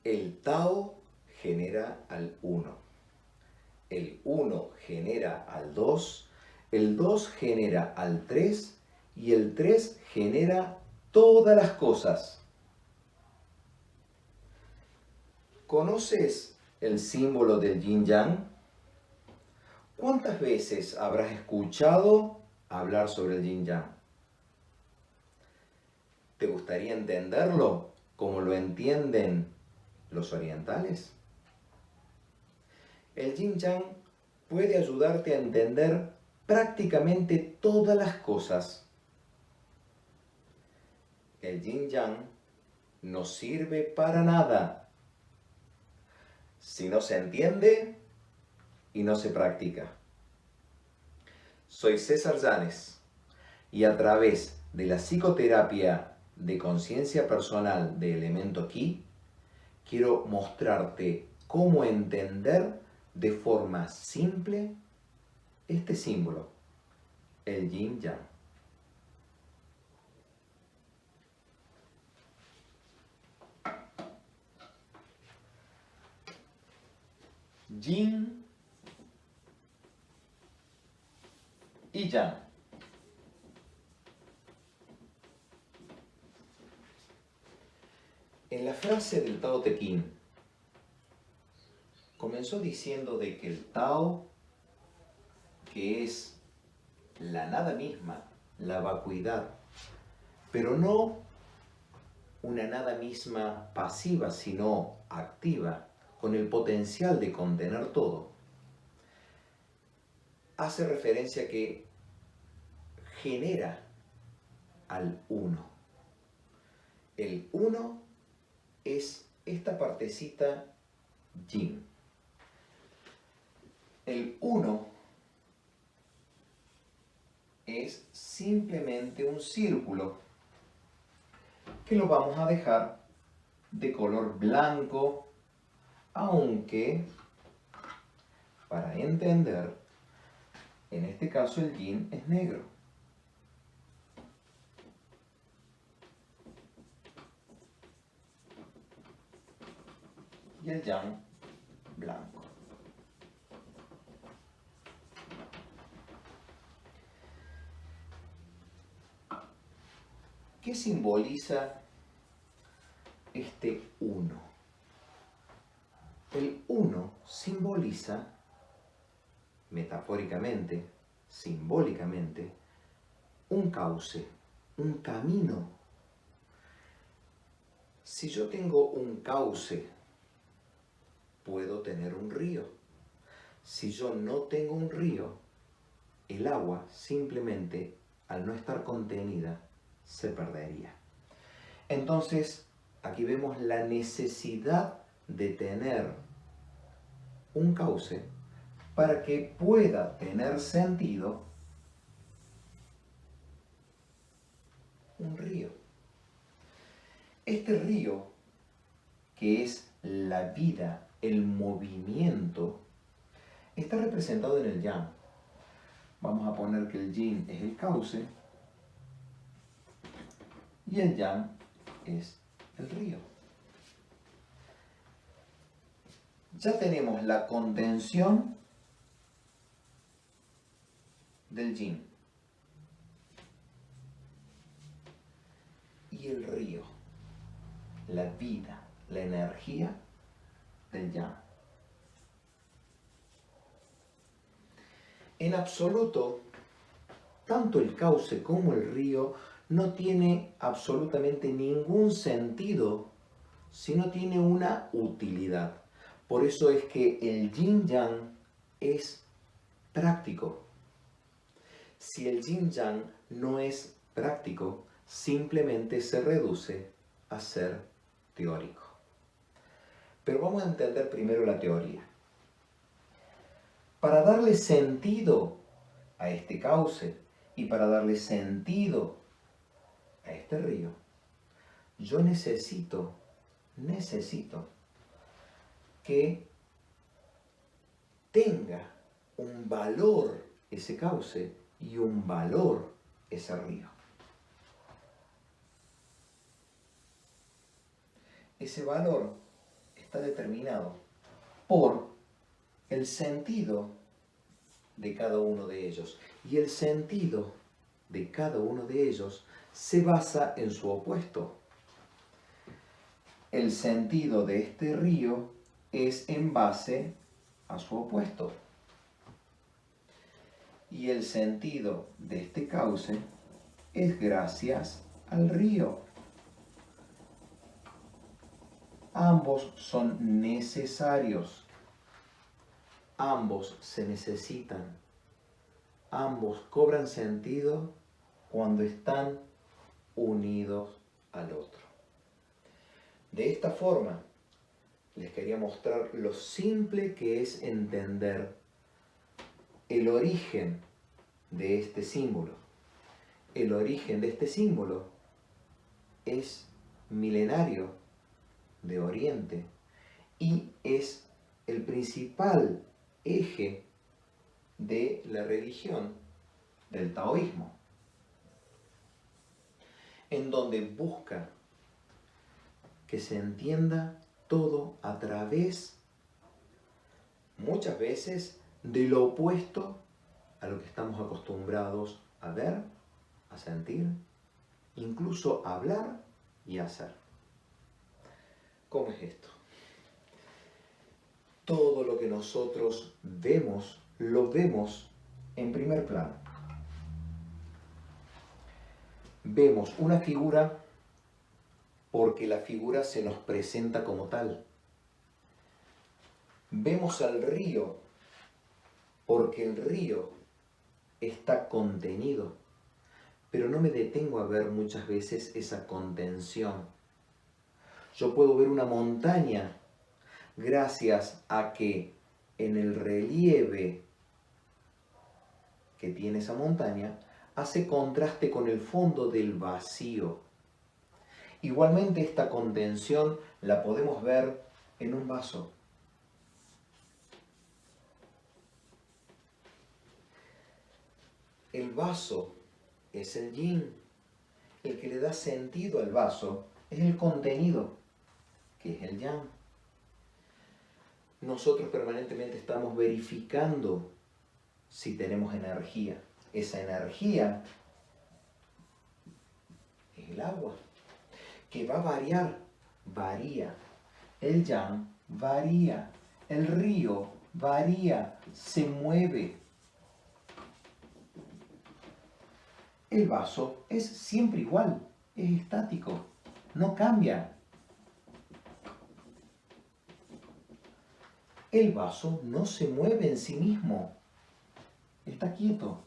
El Tao genera al 1. El 1 genera al 2. El 2 genera al 3. Y el 3 genera todas las cosas. ¿Conoces el símbolo del yin-yang? ¿Cuántas veces habrás escuchado hablar sobre el yin-yang? ¿Te gustaría entenderlo como lo entienden los orientales? El yin-yang puede ayudarte a entender prácticamente todas las cosas. El yin-yang no sirve para nada si no se entiende y no se practica. Soy César Llanes y a través de la psicoterapia de conciencia personal de Elemento Ki, quiero mostrarte cómo entender de forma simple este símbolo, el yin-yang. Yin y yang. En la frase del Tao Te Ching, comenzó diciendo de que el Tao, que es la nada misma, la vacuidad, pero no una nada misma pasiva, sino activa, con el potencial de contener todo, hace referencia a que genera al uno. El uno es esta partecita yin. El uno es simplemente un círculo que lo vamos a dejar de color blanco, aunque para entender, en este caso el yin es negro. Y el yang blanco. ¿Qué simboliza este 1? El 1 simboliza, metafóricamente, simbólicamente, un cauce, un camino. Si yo tengo un cauce, puedo tener un río. Si yo no tengo un río, el agua simplemente, al no estar contenida, se perdería. Entonces, aquí vemos la necesidad de tener un cauce para que pueda tener sentido un río. Este río, que es la vida, el movimiento, está representado en el yang. Vamos a poner que el yin es el cauce y el yang es el río. Ya tenemos la contención del yin y el río, la vida, la energía del yang. En absoluto, tanto el cauce como el río no tiene absolutamente ningún sentido si no tiene una utilidad. Por eso es que el yin-yang es práctico. Si el yin-yang no es práctico, simplemente se reduce a ser teórico. Pero vamos a entender primero la teoría. Para darle sentido a este cauce y para darle sentido a este río, yo necesito que tenga un valor ese cauce y un valor ese río. Ese valor está determinado por el sentido de cada uno de ellos. Y el sentido de cada uno de ellos se basa en su opuesto. El sentido de este río es en base a su opuesto. Y el sentido de este cauce es gracias al río. Ambos son necesarios. Ambos se necesitan. Ambos cobran sentido cuando están unidos al otro. De esta forma, les quería mostrar lo simple que es entender el origen de este símbolo. El origen de este símbolo es milenario, de Oriente, y es el principal eje de la religión del taoísmo, en donde busca que se entienda todo a través, muchas veces, de lo opuesto a lo que estamos acostumbrados a ver, a sentir, incluso a hablar y a hacer. ¿Cómo es esto? Todo lo que nosotros vemos, lo vemos en primer plano. Vemos una figura porque la figura se nos presenta como tal. Vemos al río porque el río está contenido, pero no me detengo a ver muchas veces esa contención. Yo puedo ver una montaña gracias a que en el relieve que tiene esa montaña hace contraste con el fondo del vacío. Igualmente esta contención la podemos ver en un vaso. El vaso es el yin. El que le da sentido al vaso es el contenido, que es el yang. Nosotros permanentemente estamos verificando si tenemos energía. Esa energía es el agua, que va a variar, varía. El yang varía, el río varía, se mueve. El vaso es siempre igual, es estático, no cambia. El vaso no se mueve en sí mismo, está quieto.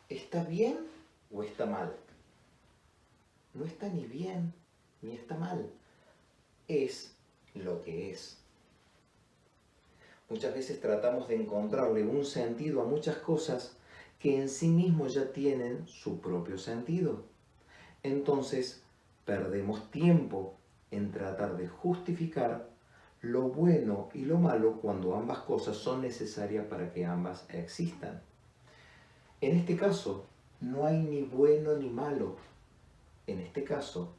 ¿Está bien o está mal? No está ni bien ni está mal, es lo que es. Muchas veces tratamos de encontrarle un sentido a muchas cosas que en sí mismos ya tienen su propio sentido. Entonces, perdemos tiempo en tratar de justificar lo bueno y lo malo cuando ambas cosas son necesarias para que ambas existan. En este caso, no hay ni bueno ni malo. En este caso,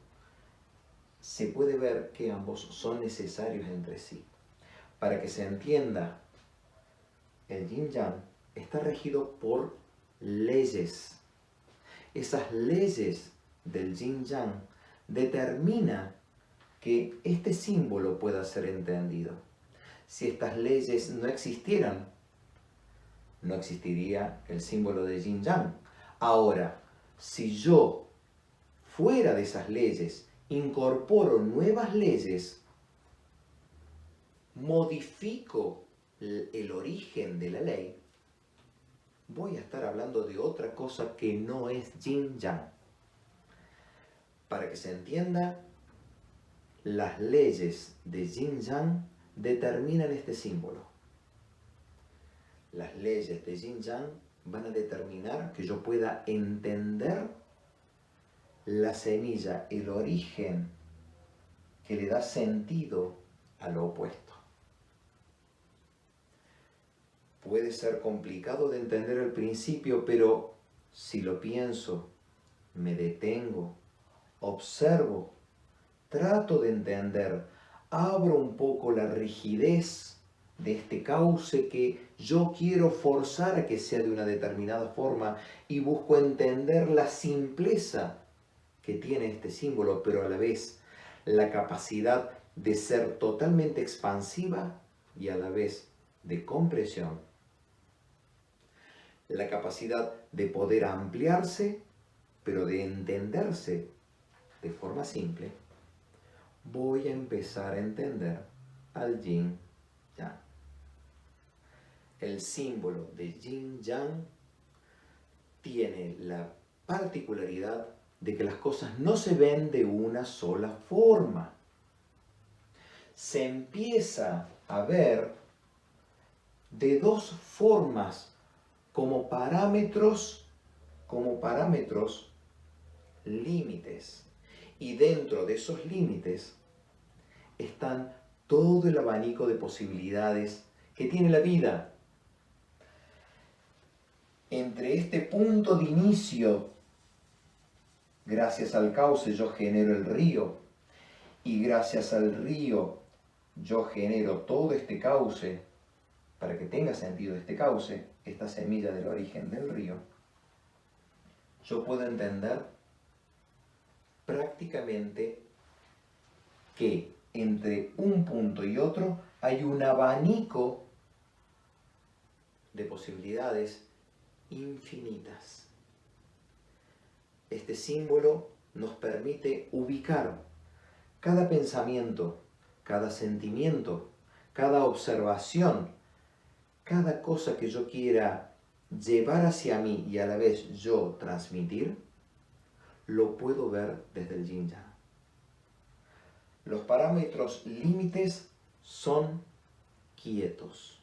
se puede ver que ambos son necesarios entre sí. Para que se entienda, el yin-yang está regido por leyes. Esas leyes del yin-yang determinan que este símbolo pueda ser entendido. Si estas leyes no existieran, no existiría el símbolo de yin-yang. Ahora, si yo, fuera de esas leyes, incorporo nuevas leyes, modifico el origen de la ley, voy a estar hablando de otra cosa que no es yin-yang. Para que se entienda, las leyes de yin-yang determinan este símbolo. Las leyes de yin-yang van a determinar que yo pueda entender la semilla, el origen que le da sentido a lo opuesto. Puede ser complicado de entender al principio, pero si lo pienso, me detengo, observo trato de entender, abro un poco la rigidez de este cauce que yo quiero forzar a que sea de una determinada forma y busco entender la simpleza que tiene este símbolo, pero a la vez la capacidad de ser totalmente expansiva y a la vez de compresión, la capacidad de poder ampliarse, pero de entenderse de forma simple. Voy a empezar a entender al yin yang. El símbolo de yin yang tiene la particularidad de que las cosas no se ven de una sola forma. Se empieza a ver de dos formas como parámetros límites. Y dentro de esos límites están todo el abanico de posibilidades que tiene la vida. Entre este punto de inicio, gracias al cauce yo genero el río, y gracias al río yo genero todo este cauce, para que tenga sentido este cauce, esta semilla del origen del río, yo puedo entender prácticamente que entre un punto y otro hay un abanico de posibilidades infinitas. Este símbolo nos permite ubicar cada pensamiento, cada sentimiento, cada observación, cada cosa que yo quiera llevar hacia mí y a la vez yo transmitir, lo puedo ver desde el yin yang. Los parámetros límites son quietos.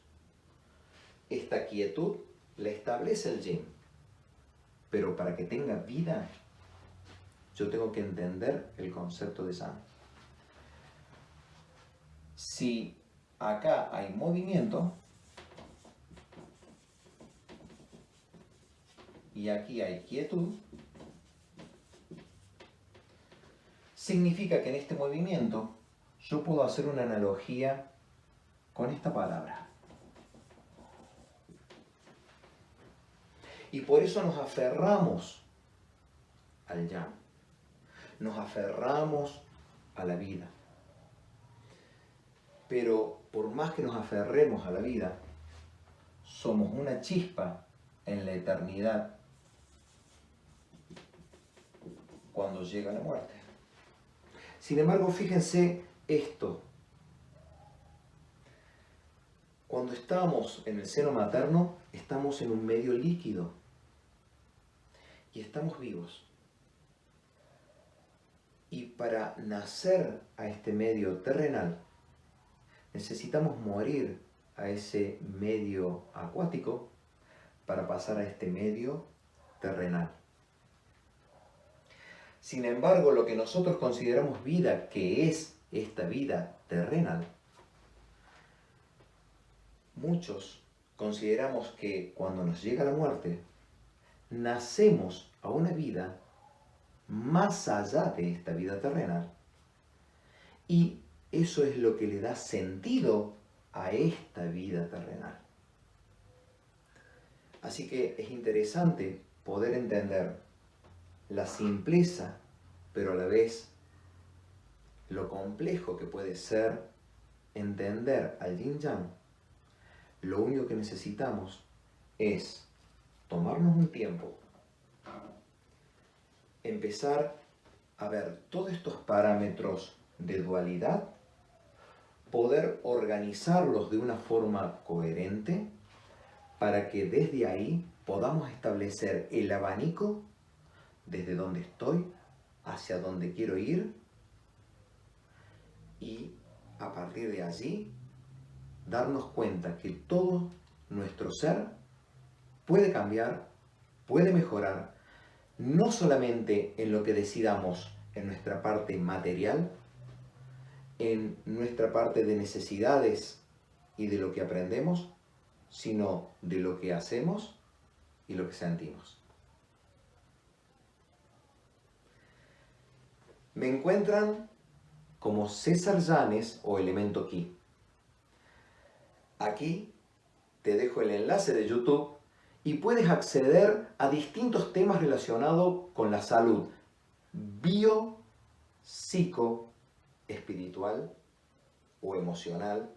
Esta quietud la establece el yin, pero para que tenga vida, yo tengo que entender el concepto de yang. Si acá hay movimiento y aquí hay quietud, significa que en este movimiento yo puedo hacer una analogía con esta palabra. Y por eso nos aferramos al yang, nos aferramos a la vida. Pero por más que nos aferremos a la vida, somos una chispa en la eternidad cuando llega la muerte. Sin embargo, fíjense esto. Cuando estamos en el seno materno, estamos en un medio líquido y estamos vivos. Y para nacer a este medio terrenal, necesitamos morir a ese medio acuático para pasar a este medio terrenal. Sin embargo, lo que nosotros consideramos vida, que es esta vida terrenal, muchos consideramos que cuando nos llega la muerte, nacemos a una vida más allá de esta vida terrenal. Y eso es lo que le da sentido a esta vida terrenal. Así que es interesante poder entender la simpleza, pero a la vez lo complejo que puede ser entender al yin yang. Lo único que necesitamos es tomarnos un tiempo, empezar a ver todos estos parámetros de dualidad, poder organizarlos de una forma coherente para que desde ahí podamos establecer el abanico desde donde estoy hacia donde quiero ir y a partir de allí darnos cuenta que todo nuestro ser puede cambiar, puede mejorar, no solamente en lo que decidamos en nuestra parte material, en nuestra parte de necesidades y de lo que aprendemos, sino de lo que hacemos y lo que sentimos. Me encuentran como César Llanes o Elemento Ki. Aquí te dejo el enlace de YouTube y puedes acceder a distintos temas relacionados con la salud bio, psico, espiritual o emocional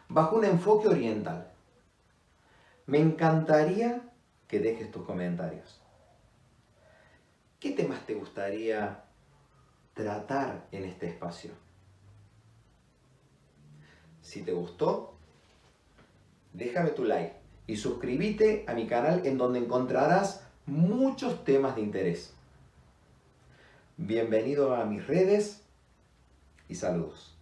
bajo un enfoque oriental. Me encantaría que dejes tus comentarios. ¿Qué temas te gustaría tratar en este espacio? Si te gustó, déjame tu like y suscríbete a mi canal en donde encontrarás muchos temas de interés. Bienvenido a mis redes y saludos.